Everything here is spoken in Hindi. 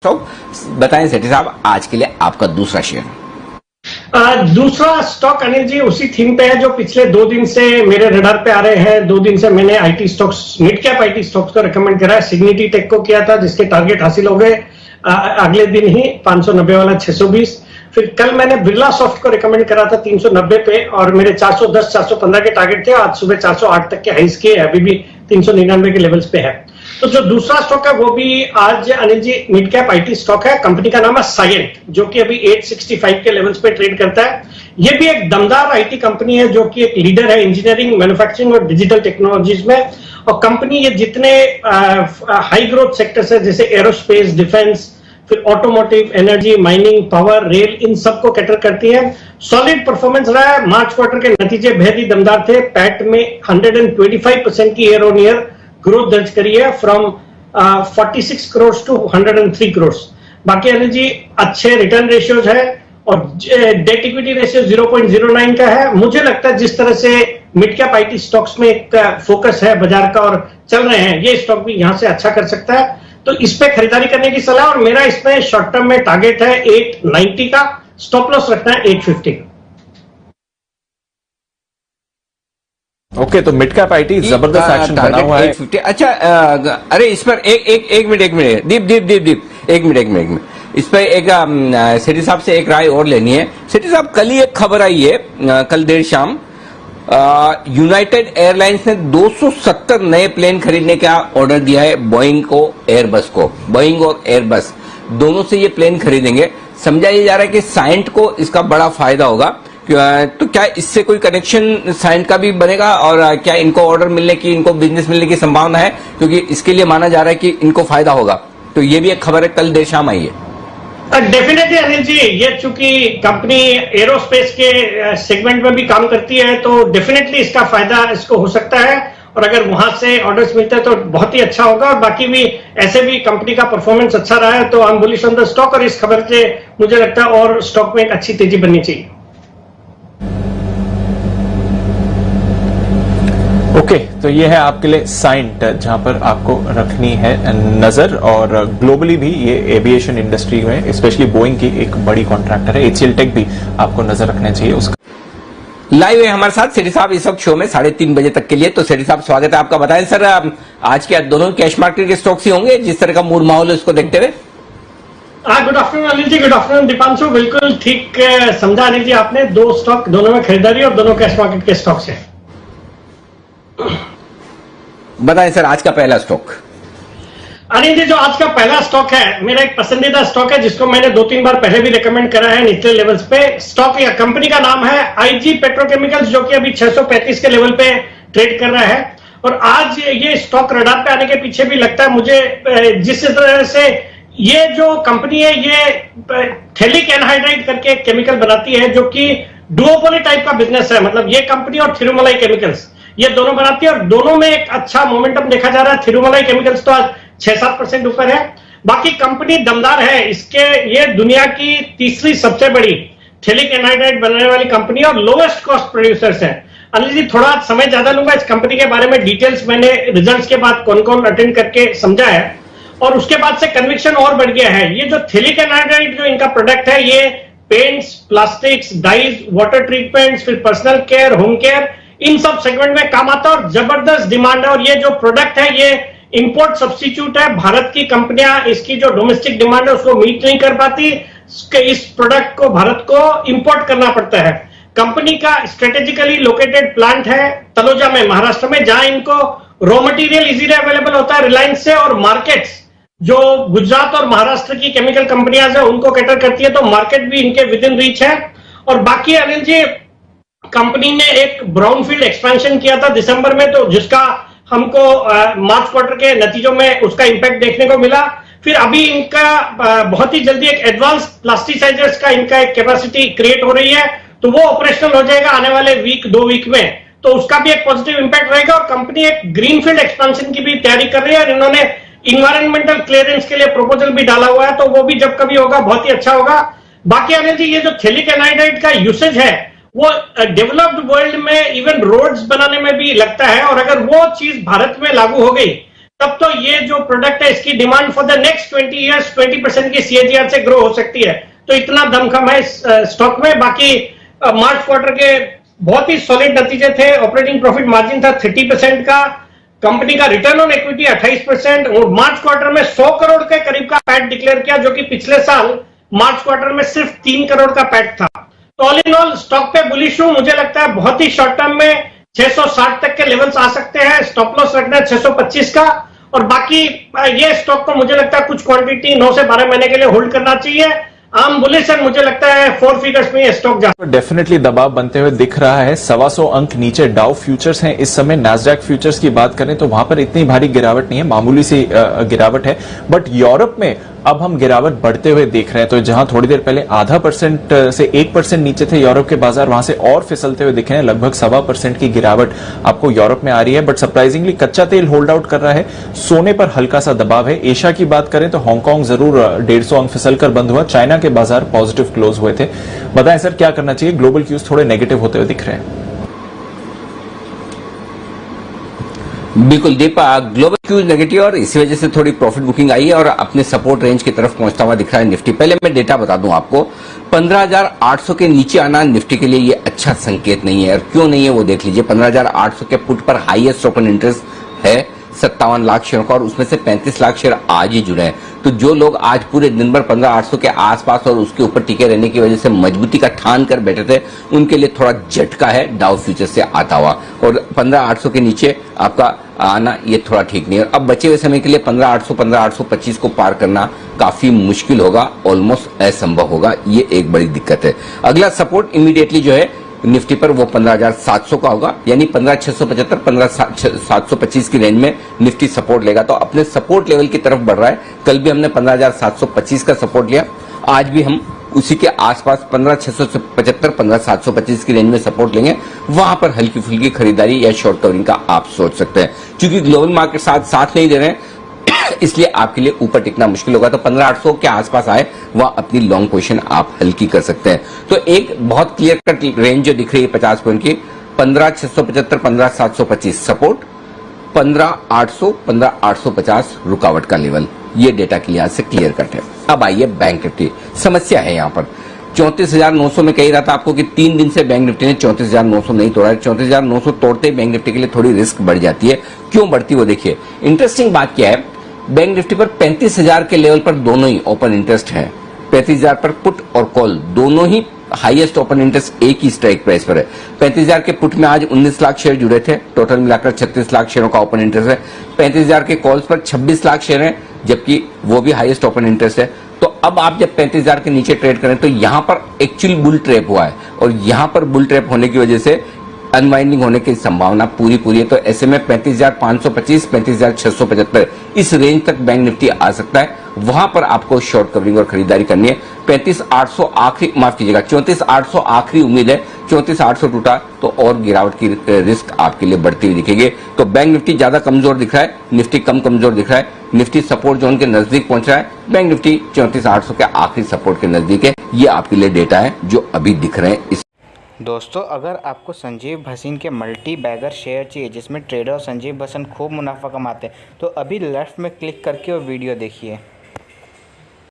तो बताएं सेठी साहब, आज के लिए आपका दूसरा शेयर। दूसरा स्टॉक अनिल जी उसी थीम पे है जो पिछले 2 दिन से मेरे रडार पे आ रहे हैं। 2 दिन से मैंने IT stocks, mid cap IT stocks को रेकमेंड करा है। सिग्निटी टेक को किया था जिसके टारगेट हासिल हो गए अगले दिन ही 590 वाला 620। फिर कल मैंने बिरला सॉफ्ट को रिकमेंड करा था 390 पे और मेरे 410 415 के टारगेट थे। आज सुबह 408 तक के हाइस किए, अभी भी 399 के लेवल्स पे है। तो जो दूसरा स्टॉक है वो भी आज Anil ji mid cap IT stock है। कंपनी का नाम है साइएंट, जो कि अभी 865 के लेवल्स पे ट्रेड करता है। ये भी एक दमदार आईटी कंपनी है जो कि एक लीडर है इंजीनियरिंग, मैन्युफैक्चरिंग और डिजिटल टेक्नोलॉजीज में। और कंपनी ये जितने हाई ग्रोथ सेक्टर्स है जैसे एरोस्पेस, डिफेंस, फिर automotive, energy, mining, power, rail, इन सबको कैटर करती है। सॉलिड परफॉर्मेंस रहा है। मार्च क्वार्टर के नतीजे बेहद ही दमदार थे। पैट में 125% की ईयर ऑन ईयर ग्रोथ दर्ज करी है, फ्रॉम 46 करोड़ टू 103 करोड़। बाकी अनिल जी अच्छे रिटर्न रेशियोज है और डेट इक्विटी रेशियो 0.09 का है। मुझे लगता है जिस तरह से मिड कैप आईटी स्टॉक्स में एक फोकस है बाजार का और चल रहे हैं, ये स्टॉक भी यहां से अच्छा कर सकता है। तो इस पे खरीदारी करने की सलाह। और मेरा इसमें शॉर्ट टर्म में टारगेट है 890 का, स्टॉप लॉस रखना है 850 का। ओके, तो मिड कैप आईटी जबरदस्त एक्शन बना हुआ है 850। अच्छा, अरे इस पर एक मिनट दीप एक मिनट इस पर एक सेठी साहब से एक राय और लेनी है। सेठी साहब, कल ही एक खबर आई है, कल देर शाम यूनाइटेड एयरलाइंस ने 270 नए प्लेन खरीदने का ऑर्डर दिया है बोइंग को, एयरबस को। बोइंग और एयरबस दोनों से ये प्लेन खरीदेंगे। समझा ये जा रहा है कि साइंट को इसका बड़ा फायदा होगा। तो क्या इससे कोई कनेक्शन साइंट का भी बनेगा और क्या इनको ऑर्डर मिलने की, इनको बिजनेस मिलने की संभावना है? क्योंकि इसके लिए माना जा रहा है कि इनको फायदा होगा। तो ये भी एक खबर है, कल देर शाम आई है। डेफिनेटली अनिल जी, ये चूंकि कंपनी एरोस्पेस के सेगमेंट में भी काम करती है तो डेफिनेटली इसका फायदा इसको हो सकता है। और अगर वहां से ऑर्डर्स मिलते हैं तो बहुत ही अच्छा होगा। और बाकी भी ऐसे भी कंपनी का परफॉर्मेंस अच्छा रहा है, तो I am bullish on the stock. और इस खबर से मुझे लगता है और स्टॉक में एक अच्छी तेजी बननी चाहिए। ओके, तो ये है आपके लिए साइंट, जहां पर आपको रखनी है नजर। और ग्लोबली भी ये एविएशन इंडस्ट्री में स्पेशली बोइंग की एक बड़ी कॉन्ट्रैक्टर है। एचसीएल टेक भी आपको नजर रखना चाहिए उसका। लाइव है हमारे साथ सेठी साहब इस वक्त शो में 3:30 बजे तक के लिए। तो सेठी साहब, स्वागत है आपका। बताएं सर, आज के दोनों कैश मार्केट के स्टॉक्स ही होंगे जिस तरह का मूड माहौल है उसको देखते हुए? Good afternoon Anil ji, good afternoon Deepanshu. बिल्कुल ठीक समझा अनिल जी आपने। 2 स्टॉक, दोनों में खरीदारी और दोनों कैश मार्केट के स्टॉक्स हैं। बताएं सर, आज का पहला स्टॉक। अनिल जी, जो आज का पहला स्टॉक है मेरा एक पसंदीदा स्टॉक है जिसको मैंने 2-3 बार पहले भी रेकमेंड करा है निचले लेवल्स पे। स्टॉक या कंपनी का नाम है आईजी पेट्रोकेमिकल्स, जो कि अभी 635 के लेवल पे ट्रेड कर रहा है। और आज ये स्टॉक रडार पे आने के पीछे भी लगता है मुझे, जिस तरह से ये जो कंपनी है ये थैलिक एनहाइड्राइड करके एक केमिकल बनाती है जो कि डुओपोली टाइप का बिजनेस है। मतलब ये कंपनी और थिरुमलाई केमिकल्स ये दोनों बनाती है और दोनों में एक अच्छा मोमेंटम देखा जा रहा है। थिरुमलाई केमिकल्स तो आज 6-7% ऊपर है। बाकी कंपनी दमदार है। इसके ये दुनिया की तीसरी सबसे बड़ी थैलिक एनहाइड्राइड बनाने वाली कंपनी और लोवेस्ट कॉस्ट प्रोड्यूसर्स है। अनिल जी, थोड़ा समय ज्यादा लूंगा इस कंपनी के बारे में। डिटेल्स मैंने रिजल्ट्स के बाद कौन कौन अटेंड करके समझा है और उसके बाद से कन्विक्शन और बढ़ गया है। ये जो थैलिक एनहाइड्राइड जो इनका प्रोडक्ट है, ये paints, plastics, dyes, water treatments, फिर पर्सनल केयर, होम केयर, इन सब सेगमेंट में काम आता है और जबरदस्त डिमांड है। और ये जो प्रोडक्ट है ये इंपोर्ट सब्स्टिट्यूट है। भारत की कंपनियां इसकी जो डोमेस्टिक डिमांड है उसको मीट नहीं कर पाती। इस प्रोडक्ट को भारत को इंपोर्ट करना पड़ता है। कंपनी का स्ट्रेटेजिकली लोकेटेड प्लांट है तलोजा में, महाराष्ट्र में, जहां इनको रॉ मटेरियल इजीली अवेलेबल होता है रिलायंस से। और मार्केट्स जो गुजरात और महाराष्ट्र की केमिकल कंपनियां है उनको कैटर करती है, तो मार्केट भी इनके विद इन रीच है। और बाकी अनिल जी, कंपनी ने एक ब्राउनफील्ड एक्सपेंशन किया था दिसंबर में, तो जिसका हमको मार्च क्वार्टर के नतीजों में उसका इंपैक्ट देखने को मिला। फिर अभी इनका बहुत ही जल्दी एक एडवांस प्लास्टिसाइजर्स का इनका एक कैपेसिटी क्रिएट हो रही है, तो वो ऑपरेशनल हो जाएगा आने वाले 2 वीक में, तो उसका भी एक पॉजिटिव इंपैक्ट रहेगा। और कंपनी एक ग्रीनफील्ड एक्सपेंशन की भी तैयारी कर रही है और इन्होंने इन्वायरमेंटल क्लियरेंस के लिए प्रपोजल भी डाला हुआ है, तो वो भी जब कभी होगा बहुत ही अच्छा होगा। बाकी अनिल जी, ये जो थैलिक एनहाइड्राइड का यूसेज है वो डेवलप्ड वर्ल्ड में इवन रोड्स बनाने में भी लगता है। और अगर वो चीज भारत में लागू हो गई तब तो ये जो प्रोडक्ट है इसकी demand for the next 20 years 20% की CAGR से ग्रो हो सकती है। तो इतना दमखम है इस स्टॉक में। बाकी मार्च क्वार्टर के बहुत ही सॉलिड नतीजे थे। ऑपरेटिंग प्रॉफिट मार्जिन था 30% का, कंपनी का रिटर्न ऑन इक्विटी 28% और मार्च क्वार्टर में 100 करोड़ के करीब का पैट डिक्लेयर किया, जो कि पिछले साल मार्च क्वार्टर में सिर्फ 3 करोड़ का पैट था। तो ऑल इन ऑल स्टॉक पे बुलिश हूं। मुझे लगता है बहुत ही शॉर्ट टर्म में 660 तक के लेवल्स आ सकते हैं। स्टॉप लॉस रखना है 625 का। और बाकी ये स्टॉक को मुझे लगता है कुछ क्वांटिटी 9 से 12 महीने के लिए होल्ड करना चाहिए। आम बुलिश है, मुझे लगता है 4 फिगर्स में ये स्टॉक जा डेफिनेटली दबाव बनते हुए दिख रहा है। 125 अंक नीचे डाउ फ्यूचर्स हैं इस समय। नैस्डैक फ्यूचर्स की बात करें तो वहां पर इतनी भारी गिरावट नहीं है, मामूली सी गिरावट है। बट यूरोप में अब हम गिरावट बढ़ते हुए देख रहे हैं। तो जहां थोड़ी देर पहले 0.5% से 1% नीचे थे यूरोप के बाजार, वहां से और फिसलते हुए दिख रहे हैं। लगभग 1.25% की गिरावट आपको यूरोप में आ रही है। बट सरप्राइजिंगली कच्चा तेल होल्ड आउट कर रहा है, सोने पर हल्का सा दबाव है। एशिया की बात करें तो हांगकांग जरूर 150 अंक फिसल कर बंद हुआ। चाइना के बाजार पॉजिटिव क्लोज हुए थे। बताएं सर क्या करना चाहिए? ग्लोबल क्यूज थोड़े नेगेटिव होते हुए दिख रहे हैं। बिल्कुल दीप, ग्लोबल क्यूज नेगेटिव और इसी वजह से थोड़ी प्रॉफिट बुकिंग आई है और अपने सपोर्ट रेंज की तरफ पहुंचता हुआ दिख रहा है निफ्टी। पहले मैं डेटा बता दूं आपको, 15,800 के नीचे आना निफ्टी के लिए ये अच्छा संकेत नहीं है। और क्यों नहीं है वो देख लीजिए। 15,800 के पुट पर हाईएस्ट ओपन इंटरेस्ट है 57 लाख शेयर का और उसमें से 35 लाख शेयर आज ही जुड़े हैं। तो जो लोग आज पूरे दिन भर 15,800 के आसपास और उसके ऊपर टिके रहने की वजह से मजबूती का ठान कर बैठे थे, उनके लिए थोड़ा झटका है डाउ फ्यूचर से आता हुआ। और 15,800 के नीचे आपका आना ये थोड़ा ठीक नहीं है। अब बचे हुए समय के लिए 15,800 15,825 को पार करना काफी मुश्किल होगा, ऑलमोस्ट असंभव होगा। ये एक बड़ी दिक्कत है। अगला सपोर्ट इमीडिएटली जो है निफ्टी पर वो 15,700 का होगा, यानी 15,675 15,725 की रेंज में निफ्टी सपोर्ट लेगा। तो अपने सपोर्ट लेवल की तरफ बढ़ रहा है। कल भी हमने 15,725 का सपोर्ट लिया, आज भी हम उसी के आसपास 15,675 15,725 की रेंज में सपोर्ट लेंगे। वहां पर हल्की फुल्की खरीदारी या शॉर्ट कवरिंग का आप सोच सकते हैं। क्योंकि ग्लोबल मार्केट साथ नहीं दे रहे हैं, इसलिए आपके लिए ऊपर टिकना मुश्किल होगा। तो 15,800 के आसपास आए वह अपनी लॉन्ग पोजीशन आप हल्की कर सकते हैं। तो एक बहुत क्लियर कट रेंज जो दिख रही है 50 पॉइंट की, 15,675 15,725 सपोर्ट, 15,800 15,850 रुकावट का लेवल। ये डेटा के लिहाज से क्लियर कट है। अब आइए बैंक निफ्टी। समस्या है यहाँ पर 34,900 में कही रहा था आपको कि 3 दिन से बैंक निफ्टी ने 34,900 नहीं तोड़ा है। 34,900 तोड़ते बैंक निफ्टी के लिए थोड़ी रिस्क बढ़ जाती है। क्यों बढ़ती वो देखिए। इंटरेस्टिंग बात क्या है, बैंक निफ्टी पर 35,000 के लेवल पर दोनों ही ओपन इंटरेस्ट है। 35,000 पर पुट और कॉल दोनों ही हाईएस्ट ओपन इंटरेस्ट एक ही स्ट्राइक प्राइस पर है। 35,000 के पुट में आज 19 लाख शेयर जुड़े थे, टोटल मिलाकर 36 लाख शेयरों का ओपन इंटरेस्ट है। 35,000 के कॉल्स पर 26 लाख शेयर हैं, जबकि वो भी हाईएस्ट ओपन इंटरेस्ट है। तो अब आप जब 35,000 के नीचे ट्रेड करें तो यहां पर एक्चुअल बुल ट्रैप हुआ है और यहां पर बुल ट्रैप होने की वजह से अनवाइंडिंग होने की संभावना पूरी है। तो ऐसे में 35,525 35,675 इस रेंज तक बैंक निफ्टी आ सकता है। वहां पर आपको शॉर्ट कवरिंग और खरीदारी करनी है। 35,800 आखिरी, माफ कीजिएगा 34,800 आखिरी उम्मीद है। 34,800 टूटा तो और गिरावट की रिस्क आपके लिए बढ़ती हुई दिखेगी। तो बैंक निफ्टी ज्यादा कमजोर दिख रहा है, निफ्टी कम कमजोर दिख रहा है। निफ्टी सपोर्ट जोन के नजदीक पहुंच रहा है, बैंक निफ्टी 34,800 के आखिरी सपोर्ट के नजदीक है। ये आपके लिए डेटा है जो अभी दिख रहे हैं। दोस्तों, अगर आपको संजीव भसीन के मल्टी बैगर शेयर चाहिए जिसमें ट्रेडर संजीव भसीन खूब मुनाफा कमाते हैं, तो अभी लेफ्ट में क्लिक करके वो वीडियो देखिए।